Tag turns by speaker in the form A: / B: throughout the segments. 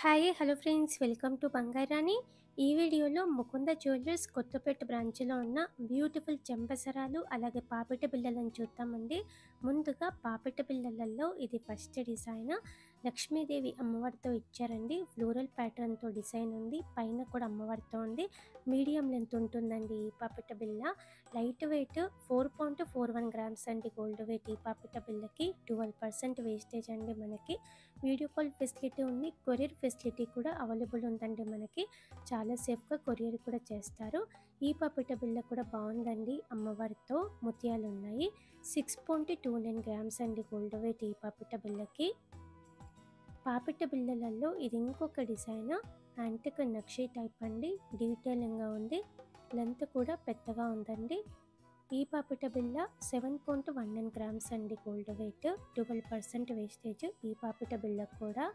A: Hi hello friends, welcome to Bangarani. ఈ వీడియోలో Mukunda jewellers Kothapeta బ్రాంచ్లో ఉన్న బ్యూటిఫుల్ చెంపసరాలు అలాగే పాపిట బిళ్ళలను చూద్దామండి. ముందుగా పాపిట బిళ్ళలలో ఇది ఫస్ట్ డిజైన్. లక్ష్మీదేవి అమ్మవారితో ఇచ్చారండి. ఫ్లోరల్ ప్యాటర్న్తో డిజైన్ ఉంది. పైన కూడా అమ్మవారితో ఉంది. మీడియం లెంత్ ఉంటుందండి ఈ పాపిట బిళ్ళ. లైట్ వెయిట్ 4.41 గ్రామ్స్ అండి గోల్డ్ వెయిట్. ఈ పాపిట బిళ్ళకి 12% వేస్టేజ్ అండి. మనకి వీడియో కాల్ ఫెసిలిటీ ఉంది. కొరియర్ ఫెసిలిటీ కూడా అవైలబుల్ ఉందండి. మనకి చాలా సేఫ్గా కొరియర్ కూడా చేస్తారు. ఈ పాపిట బిళ్ళ కూడా బాగుందండి. అమ్మవారితో ముత్యాలు ఉన్నాయి. 6.29 గ్రామ్స్ అండి గోల్డ్ వెయిట్ ఈ పాపిట బిళ్ళకి. పాపిట బిళ్ళలలో ఇది ఇంకొక డిజైన్. యాంటిక్ నక్షి టైప్ అండి. డీటెయిలింగ్గా ఉంది. లెంత్ కూడా పెద్దగా ఉందండి. ఈ పాపిట బిళ్ళ 7.19 గ్రామ్స్ అండి గోల్డ్ వెయిట్. 12% వేస్టేజ్ ఈ పాపిట బిళ్ళ కూడా.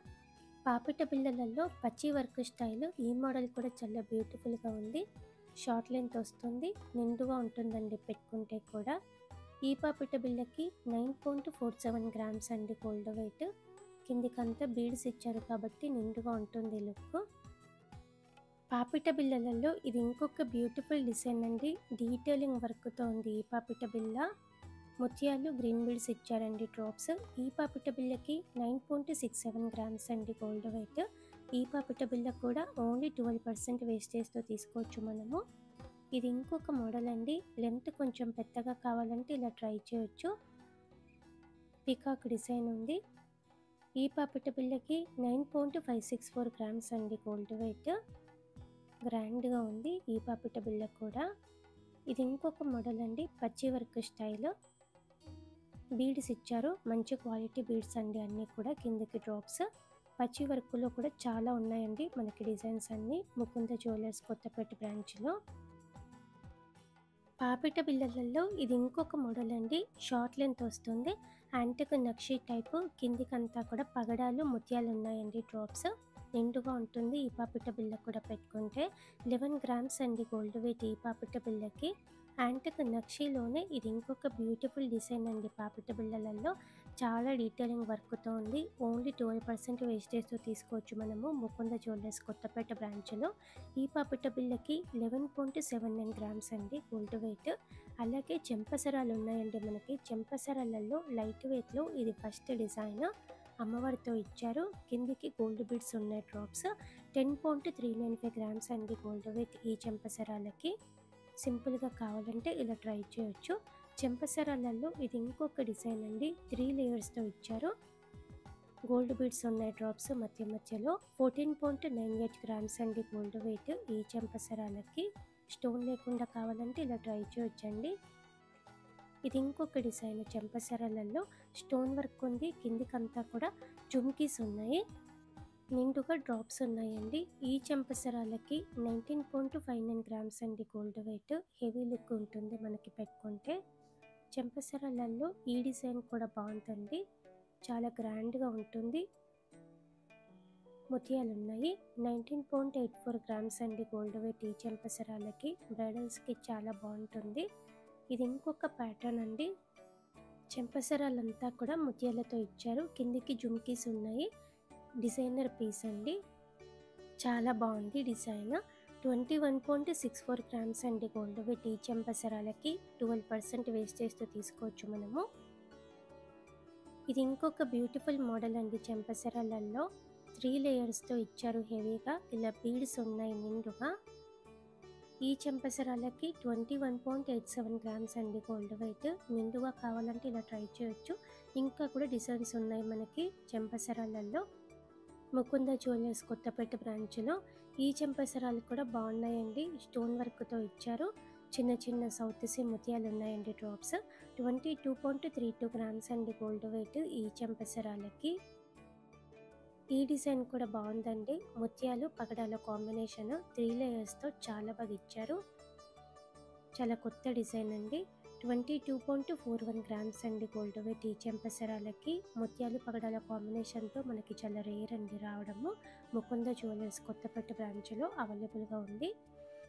A: పాపిట బిళ్ళలలో పచ్చి వర్క్ స్టైల్. ఈ మోడల్ కూడా చాలా బ్యూటిఫుల్గా ఉంది. షార్ట్ లెంత్ వస్తుంది. నిండుగా ఉంటుందండి పెట్టుకుంటే కూడా. ఈ పాపిట బిళ్ళకి 9.47 గ్రామ్స్ అండి గోల్డ్ వెయిట్. కిందికంతా బీడ్స్ ఇచ్చారు కాబట్టి నిండుగా ఉంటుంది లుక్. పాపిట బిళ్ళలలో ఇది ఇంకొక బ్యూటిఫుల్ డిజైన్ అండి. డీటెయిలింగ్ వర్క్తో ఉంది ఈ పాపిట బిళ్ళ. ముత్యాలు గ్రీన్ బీడ్స్ ఇచ్చారండి డ్రాప్స్. ఈ పాపిట బిళ్ళకి 9.67 గ్రామ్స్ అండి గోల్డ్ వెయిట్. ఈ పాపిట బిళ్ళ కూడా ఓన్లీ 12% వేస్టేజ్తో తీసుకోవచ్చు మనము. ఇది ఇంకొక మోడల్ అండి. లెంత్ కొంచెం పెద్దగా కావాలంటే ఇలా ట్రై చేయొచ్చు. పీకాక్ డిజైన్ ఉంది. ఈ పాపిట బిళ్ళకి 9.564 గ్రామ్స్ అండి గోల్డ్ వెయిట్. గ్రాండ్గా ఉంది ఈ పాపిట బిళ్ళ కూడా. ఇది ఇంకొక మోడల్ అండి. పచ్చి వర్క్ స్టైల్. బీడ్స్ ఇచ్చారు. మంచి క్వాలిటీ బీడ్స్ అండి అన్నీ కూడా. కిందకి డ్రాప్స్. పచ్చి వర్క్లో కూడా చాలా ఉన్నాయండి మనకి డిజైన్స్ అన్నీ ముకుంద జ్యువెలర్స్ కొత్తపేట బ్రాంచ్లో. పాపిట బిళ్ళలలో ఇది ఇంకొక మోడల్ అండి. షార్ట్ లెంత్ వస్తుంది. యాంటిక్ నక్షి టైపు. కిందికంతా కూడా పగడాలు ముత్యాలు ఉన్నాయండి డ్రాప్స్. నిండుగా ఉంటుంది ఈ పాపిట బిళ్ళ కూడా పెట్టుకుంటే. 11 గ్రామ్స్ అండి గోల్డ్ వెయిట్ ఈ పాపిట బిళ్ళకి. యాంటిక్ నక్షిలోనే ఇది ఇంకొక బ్యూటిఫుల్ డిజైన్ అండి. పాపిట బిళ్ళలలో చాలా డీటెయిలింగ్ వర్క్తో ఉంది. ఓన్లీ 12% వేస్టేజ్తో తీసుకోవచ్చు మనము ముకుంద జ్యువెలర్స్ కొత్తపేట బ్రాంచ్లో. ఈ పాపిట బిళ్ళకి 11.79 గ్రామ్స్ అండి గోల్డ్ వెయిట్. అలాగే చెంపసరాలు ఉన్నాయండి మనకి. చెంపసరాలలో లైట్ వెయిట్లో ఇది ఫస్ట్ డిజైన్. అమ్మవారితో ఇచ్చారు. కిందికి గోల్డ్ బీడ్స్ ఉన్నాయి డ్రాప్స్. 10.395 గ్రామ్స్ అండి గోల్డ్ వెయిట్ ఈ చెంపసరాలకి. సింపుల్గా కావాలంటే ఇలా ట్రై చేయొచ్చు. చెంపసరాలలో ఇది ఇంకొక డిజైన్ అండి. 3 లేయర్స్తో ఇచ్చారు. గోల్డ్ బీడ్స్ ఉన్నాయి డ్రాప్స్ మధ్యలో. 14.98 గ్రామ్స్ అండి గోల్డ్ వెయిట్ ఈ చెంపసరాలకి. స్టోన్ లేకుండా కావాలంటే ఇలా ట్రై చేయొచ్చండి. ఇది ఇంకొక డిజైన్. చెంపసరాలలో స్టోన్ వర్క్ ఉంది. కిందికంతా కూడా జుమ్కీస్ ఉన్నాయి. నిండుగా డ్రాప్స్ ఉన్నాయండి. ఈ చెంపసరాలకి 19.59 గ్రామ్స్ అండి గోల్డ్ వెయిట్. హెవీ లుక్ ఉంటుంది మనకి పెట్టుకుంటే. చెంపసరాలలో ఈ డిజైన్ కూడా బాగుంటుంది. చాలా గ్రాండ్గా ఉంటుంది. ముత్యాలు ఉన్నాయి. 19.84 గ్రామ్స్ అండి గోల్డ్ వెయిట్ ఈ చెంపసరాలకి. బ్రైడల్స్కి చాలా బాగుంటుంది. ఇది ఇంకొక ప్యాటర్న్ అండి. చెంపసరాలంతా కూడా ముత్యాలతో ఇచ్చారు. కిందికి జుమ్కీస్ ఉన్నాయి. డిజైనర్ పీస్ అండి. చాలా బాగుంది డిజైన్. 21.64 గ్రామ్స్ అండి గోల్డ్ వెయిట్ ఈ చెంపసరాలకి. 12% వేస్టేజ్తో తీసుకోవచ్చు మనము. ఇది ఇంకొక బ్యూటిఫుల్ మోడల్ అండి. చెంపసరాలలో 3 లేయర్స్తో ఇచ్చారు హెవీగా. ఇలా బీడ్స్ ఉన్నాయి నిండుగా. ఈ చెంపసరాలకి 21.87 గ్రామ్స్ అండి గోల్డ్ వెయిట్. నిండుగా కావాలంటే ఇలా ట్రై చేయొచ్చు. ఇంకా కూడా డిజైన్స్ ఉన్నాయి మనకి చెంపసరాలలో ముకుంద జ్యువెలర్స్ కొత్తపేట బ్రాంచ్లో. ఈ చెంపసరాలు కూడా బాగున్నాయండి. స్టోన్ వర్క్తో ఇచ్చారు. చిన్న చిన్న సౌత్ సీ ముత్యాలు ఉన్నాయండి డ్రాప్స్. 22.32 గ్రామ్స్ అండి గోల్డ్ వెయిట్ ఈ చెంపసరాలకి. ఈ డిజైన్ కూడా బాగుందండి. ముత్యాలు పగడాల కాంబినేషన్. 3 లేయర్స్తో చాలా బాగా ఇచ్చారు. చాలా కొత్త డిజైన్ అండి. 22.41 గ్రామ్స్ అండి గోల్డ్ వెయిట్ ఈ చెంపసరాలకి. ముత్యాలు పగడాల కాంబినేషన్తో మనకి చాలా రేర్ అండి రావడము. ముకుంద జ్యువెలర్స్ కొత్తపేట బ్రాంచ్లో అవైలబుల్గా ఉంది.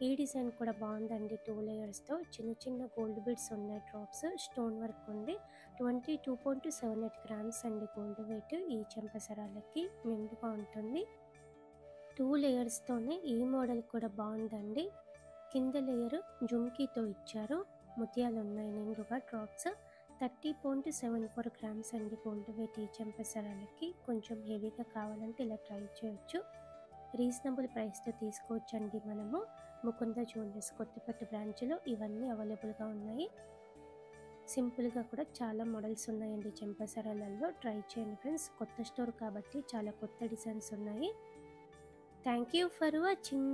A: ఈ డిజైన్ కూడా బాగుందండి. 2 లేయర్స్తో చిన్న చిన్న గోల్డ్ బీడ్స్ ఉన్నాయి డ్రాప్స్. స్టోన్ వర్క్ ఉంది. 22.78 గ్రామ్స్ అండి గోల్డ్ వెయిట్ ఈ చెంపసరాలకి. నిండుగా ఉంటుంది. 2 లేయర్స్తోనే ఈ మోడల్ కూడా బాగుందండి. కింద లేయర్ జుమ్కీతో ఇచ్చారు. ముత్యాలు ఉన్నాయి నిండుగా డ్రాప్స్. 30.74 గ్రామ్స్ అండి గోల్డ్ వెయిట్ ఈ చెంపసరాలకి. కొంచెం హెవీగా కావాలంటే ఇలా ట్రై చేయొచ్చు. రీజనబుల్ ప్రైస్తో తీసుకోవచ్చండి మనము. ముకుంద జ్యువెలర్స్ కొత్తపేట బ్రాంచ్లో ఇవన్నీ అవైలబుల్గా ఉన్నాయి. సింపుల్గా కూడా చాలా మోడల్స్ ఉన్నాయండి చెంపసరాలలో. ట్రై చేయండి ఫ్రెండ్స్. కొత్త స్టోర్ కాబట్టి చాలా కొత్త డిజైన్స్ ఉన్నాయి. Thank you for watching.